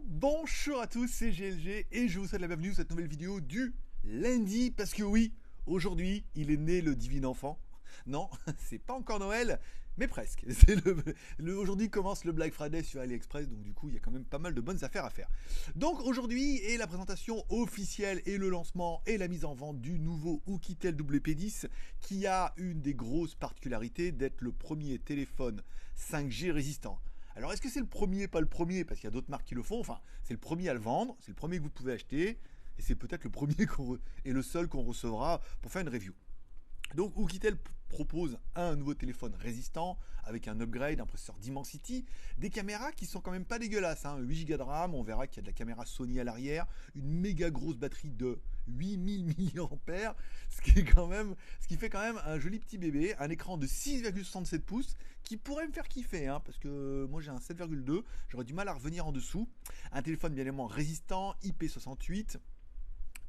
Bonjour à tous, c'est GLG et je vous souhaite la bienvenue dans cette nouvelle vidéo du lundi. Parce que oui, aujourd'hui, il est né le divin enfant. Non, c'est pas encore Noël, mais presque. Aujourd'hui commence le Black Friday sur AliExpress, donc du coup, il y a quand même pas mal de bonnes affaires à faire. Donc aujourd'hui est la présentation officielle et le lancement et la mise en vente du nouveau Oukitel WP10 qui a une des grosses particularités d'être le premier téléphone 5G résistant. Alors est-ce que c'est le premier, pas le premier, parce qu'il y a d'autres marques qui le font, enfin c'est le premier à le vendre, c'est le premier que vous pouvez acheter, et c'est peut-être le premier et le seul qu'on recevra pour faire une review. Donc Oukitel propose un nouveau téléphone résistant avec un upgrade, un processeur Dimensity, des caméras qui sont quand même pas dégueulasses, 8 Go de RAM, on verra qu'il y a de la caméra Sony à l'arrière, une méga grosse batterie de 8000 mAh, ce qui fait quand même un joli petit bébé, un écran de 6,67 pouces qui pourrait me faire kiffer, parce que moi j'ai un 7,2, j'aurais du mal à revenir en dessous, un téléphone bien évidemment résistant, IP68,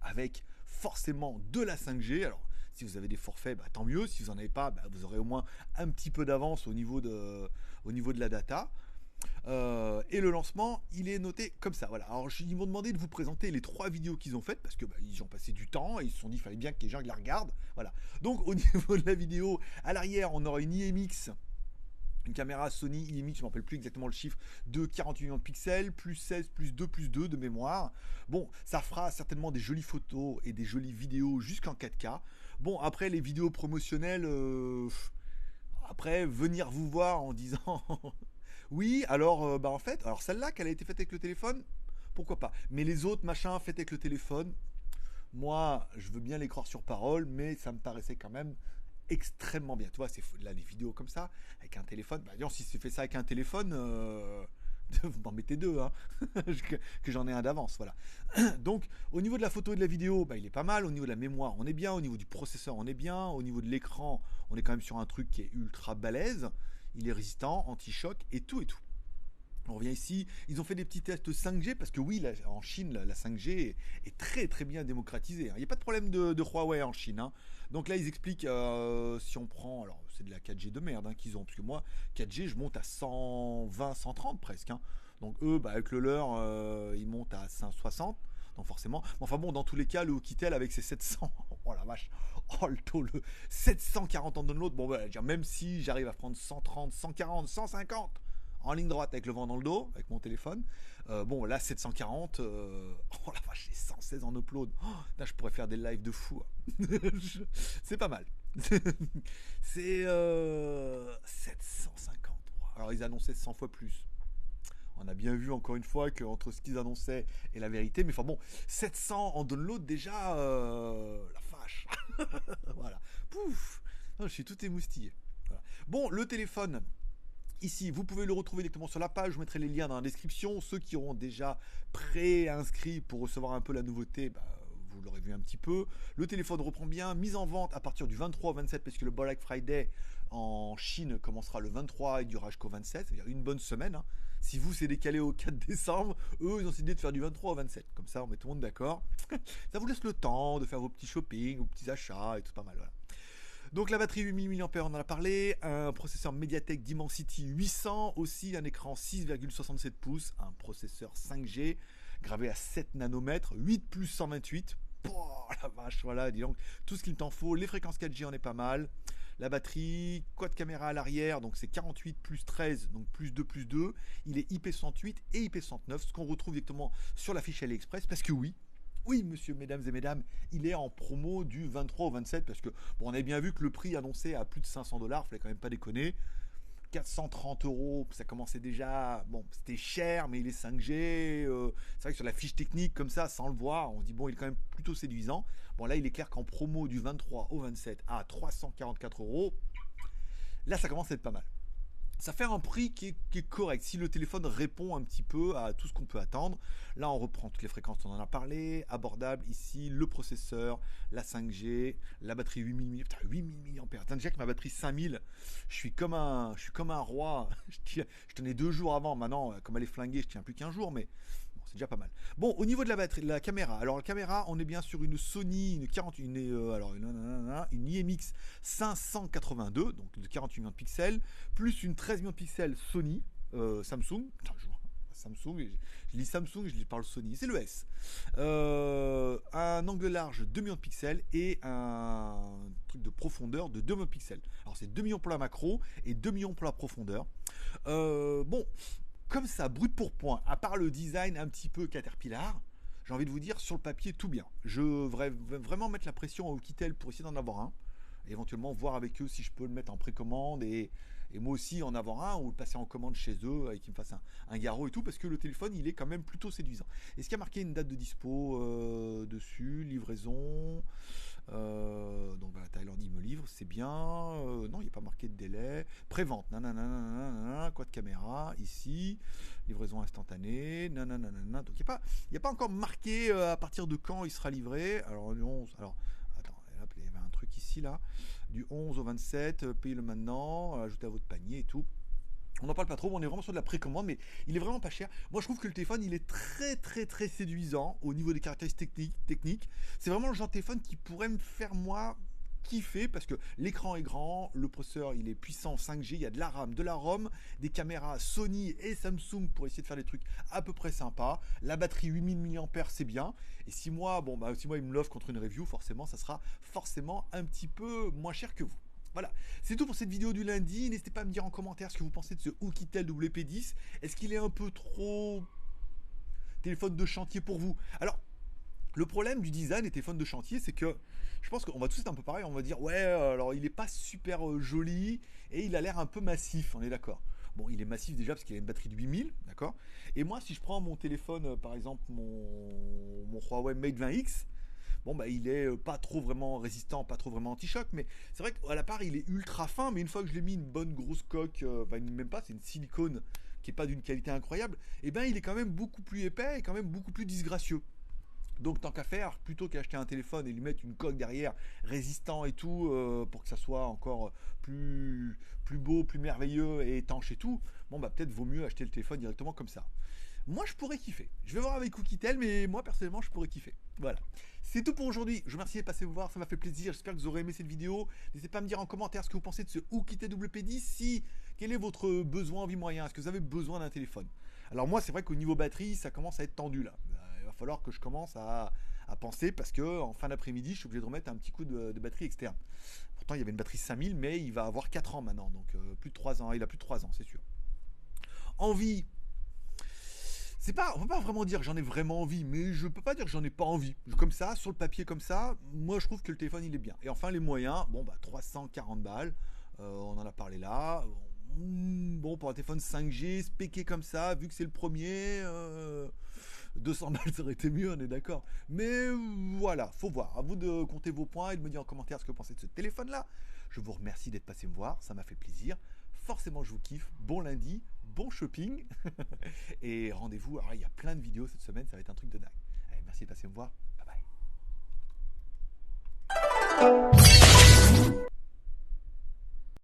avec forcément de la 5G. Alors si vous avez des forfaits, tant mieux. Si vous n'en avez pas, vous aurez au moins un petit peu d'avance au niveau de la data. Et le lancement, il est noté comme ça. Voilà. Alors ils m'ont demandé de vous présenter les 3 vidéos qu'ils ont faites parce que ils ont passé du temps et ils se sont dit qu'il fallait bien que les gens la regardent. Voilà. Donc au niveau de la vidéo, à l'arrière, on aura une IMX. Une caméra Sony IMX, je ne me rappelle plus exactement le chiffre, de 48 millions de pixels, plus 16, plus 2, plus 2 de mémoire. Bon, ça fera certainement des jolies photos et des jolies vidéos jusqu'en 4K. Bon, après, les vidéos promotionnelles, après, venir vous voir en disant... oui, alors, en fait, alors celle-là, qu'elle a été faite avec le téléphone, pourquoi pas. Mais les autres machins faits avec le téléphone, moi, je veux bien les croire sur parole, mais ça me paraissait quand même extrêmement bien. Tu vois, c'est là les vidéos comme ça avec un téléphone. Disons, si tu fais ça avec un téléphone, vous m'en mettez 2, que j'en ai un d'avance. Voilà. Donc, au niveau de la photo et de la vidéo, il est pas mal. Au niveau de la mémoire, on est bien. Au niveau du processeur, on est bien. Au niveau de l'écran, on est quand même sur un truc qui est ultra balèze. Il est résistant, anti-choc et tout et tout. On revient ici, ils ont fait des petits tests 5G parce que oui, en Chine, la 5G est très très bien démocratisée. Il n'y a pas de problème de Huawei en Chine. Donc là, ils expliquent, si on prend, alors c'est de la 4G de merde qu'ils ont, parce que moi, 4G, je monte à 120, 130 presque. Donc eux, avec le leur, ils montent à 160. Donc forcément, enfin bon, dans tous les cas, le Oukitel avec ses 700, oh la vache, oh le taux, le 740 en download, même si j'arrive à prendre 130, 140, 150 en ligne droite avec le vent dans le dos, avec mon téléphone. Là, 740, oh la vache, j'ai 116 en upload. Oh, là, je pourrais faire des lives de fou. C'est pas mal. C'est 750. Alors, ils annonçaient 100 fois plus. On a bien vu encore une fois qu'entre ce qu'ils annonçaient et la vérité, mais enfin bon, 700 en download déjà, la vache. Voilà. Pouf. Non, je suis tout émoustillé. Voilà. Bon, le téléphone. Ici, vous pouvez le retrouver directement sur la page, je vous mettrai les liens dans la description. Ceux qui auront déjà pré-inscrit pour recevoir un peu la nouveauté, vous l'aurez vu un petit peu. Le téléphone reprend bien, mise en vente à partir du 23 au 27, parce que le Black Friday en Chine commencera le 23 et durera jusqu'au 27, c'est-à-dire une bonne semaine. Si vous, c'est décalé au 4 décembre, eux, ils ont décidé de faire du 23 au 27. Comme ça, on met tout le monde d'accord. Ça vous laisse le temps de faire vos petits shopping, vos petits achats et tout pas mal, voilà. Donc la batterie 8000 mAh, on en a parlé, un processeur Mediatek Dimensity 800, aussi un écran 6,67 pouces, un processeur 5G, gravé à 7 nanomètres, 8 plus 128, oh la vache, voilà, dis donc, tout ce qu'il t'en faut, les fréquences 4G, on est pas mal, la batterie, quad caméra à l'arrière, donc c'est 48 plus 13, donc plus 2 plus 2, il est IP68 et IP69, ce qu'on retrouve directement sur la fiche AliExpress, parce que oui, monsieur, mesdames et mesdames, il est en promo du 23 au 27 parce que, on avait bien vu que le prix annoncé à plus de 500$, fallait quand même pas déconner. 430€, ça commençait déjà, c'était cher, mais il est 5G. C'est vrai que sur la fiche technique, comme ça, sans le voir, on se dit, il est quand même plutôt séduisant. Là, il est clair qu'en promo du 23 au 27 à 344€, là, ça commence à être pas mal. Ça fait un prix qui est correct. Si le téléphone répond un petit peu à tout ce qu'on peut attendre, là on reprend toutes les fréquences, on en a parlé, abordable ici, le processeur, la 5G, la batterie 8000 mAh. Déjà que ma batterie 5000, je suis comme un roi. Je tenais 2 jours avant, maintenant comme elle est flinguée, je tiens plus qu'un jour, mais c'est déjà pas mal. Bon, au niveau de la batterie, la caméra. Alors la caméra, on est bien sur une Sony, une IMX 582, donc de 48 millions de pixels, plus une 13 millions de pixels Sony. Samsung. Attends, Samsung, je lis Samsung, je parle Sony, c'est le S. Un angle large 2 millions de pixels et un truc de profondeur de 2 millions de pixels. Alors c'est 2 millions pour la macro et 2 millions pour la profondeur. Bon, comme ça, brut pour point, à part le design un petit peu Caterpillar, j'ai envie de vous dire, sur le papier, tout bien. Je vais vraiment mettre la pression à Oukitel pour essayer d'en avoir un. Éventuellement voir avec eux si je peux le mettre en précommande et moi aussi en avoir un ou le passer en commande chez eux et qu'ils me fassent un garrot et tout parce que le téléphone il est quand même plutôt séduisant. Est-ce qu'il y a marqué une date de dispo dessus, livraison donc voilà, Thaïlande il me livre, c'est bien. Non, il n'y a pas marqué de délai. Prévente, nanana, quoi de caméra, ici, livraison instantanée, nanana. Donc il n'y a pas encore marqué à partir de quand il sera livré. Alors, attends, il y avait un truc ici là, du 11 au 27, payez-le maintenant, ajoutez à votre panier et tout. On n'en parle pas trop, on est vraiment sur de la précommande, mais il est vraiment pas cher. Moi, je trouve que le téléphone, il est très séduisant au niveau des caractéristiques techniques. C'est vraiment le genre de téléphone qui pourrait me faire, moi, kiffer, parce que l'écran est grand, le processeur, il est puissant 5G, il y a de la RAM, de la ROM, des caméras Sony et Samsung pour essayer de faire des trucs à peu près sympas. La batterie 8000 mAh, c'est bien. Et si moi, si moi, il me l'offre contre une review, forcément, ça sera forcément un petit peu moins cher que vous. Voilà, c'est tout pour cette vidéo du lundi. N'hésitez pas à me dire en commentaire ce que vous pensez de ce Oukitel WP10. Est-ce qu'il est un peu trop téléphone de chantier pour vous? Alors, le problème du design des téléphones de chantier, c'est que je pense qu'on va tous être un peu pareil. On va dire, ouais, alors il n'est pas super joli et il a l'air un peu massif, on est d'accord. Bon, il est massif déjà parce qu'il a une batterie de 8000, d'accord. Et moi, si je prends mon téléphone, par exemple, mon Huawei Mate 20X, bon bah il est pas trop vraiment résistant, pas trop vraiment anti-choc, mais c'est vrai qu'à la part il est ultra fin, mais une fois que je l'ai mis une bonne grosse coque, même pas, c'est une silicone qui est pas d'une qualité incroyable, et ben il est quand même beaucoup plus épais et quand même beaucoup plus disgracieux. Donc tant qu'à faire, plutôt qu'acheter un téléphone et lui mettre une coque derrière résistant et tout, pour que ça soit encore plus beau, plus merveilleux et étanche et tout, bon bah peut-être vaut mieux acheter le téléphone directement comme ça. Moi, je pourrais kiffer. Je vais voir avec Oukitel, mais moi, personnellement, je pourrais kiffer. Voilà. C'est tout pour aujourd'hui. Je vous remercie de passer vous voir. Ça m'a fait plaisir. J'espère que vous aurez aimé cette vidéo. N'hésitez pas à me dire en commentaire ce que vous pensez de ce Oukitel WP10. Quel est votre besoin en vie moyen? Est-ce que vous avez besoin d'un téléphone? Alors moi, c'est vrai qu'au niveau batterie, ça commence à être tendu là. Il va falloir que je commence à penser parce que en fin d'après-midi, je suis obligé de remettre un petit coup de batterie externe. Pourtant, il y avait une batterie 5000, mais il va avoir 4 ans maintenant. Donc plus de 3 ans. Il a plus de 3 ans, c'est sûr. Envie. On peut pas vraiment dire que j'en ai vraiment envie, mais je peux pas dire que j'en ai pas envie. Comme ça, sur le papier comme ça, moi je trouve que le téléphone il est bien. Et enfin les moyens, bon bah 340 balles, on en a parlé là. Bon pour un téléphone 5G, spéqué comme ça, vu que c'est le premier, 200 balles ça aurait été mieux, on est d'accord. Mais voilà, faut voir. À vous de compter vos points et de me dire en commentaire ce que vous pensez de ce téléphone là. Je vous remercie d'être passé me voir, ça m'a fait plaisir. Forcément je vous kiffe. Bon lundi, bon shopping et rendez-vous. Alors il y a plein de vidéos cette semaine, ça va être un truc de dingue. Allez, merci de passer me voir. Bye bye.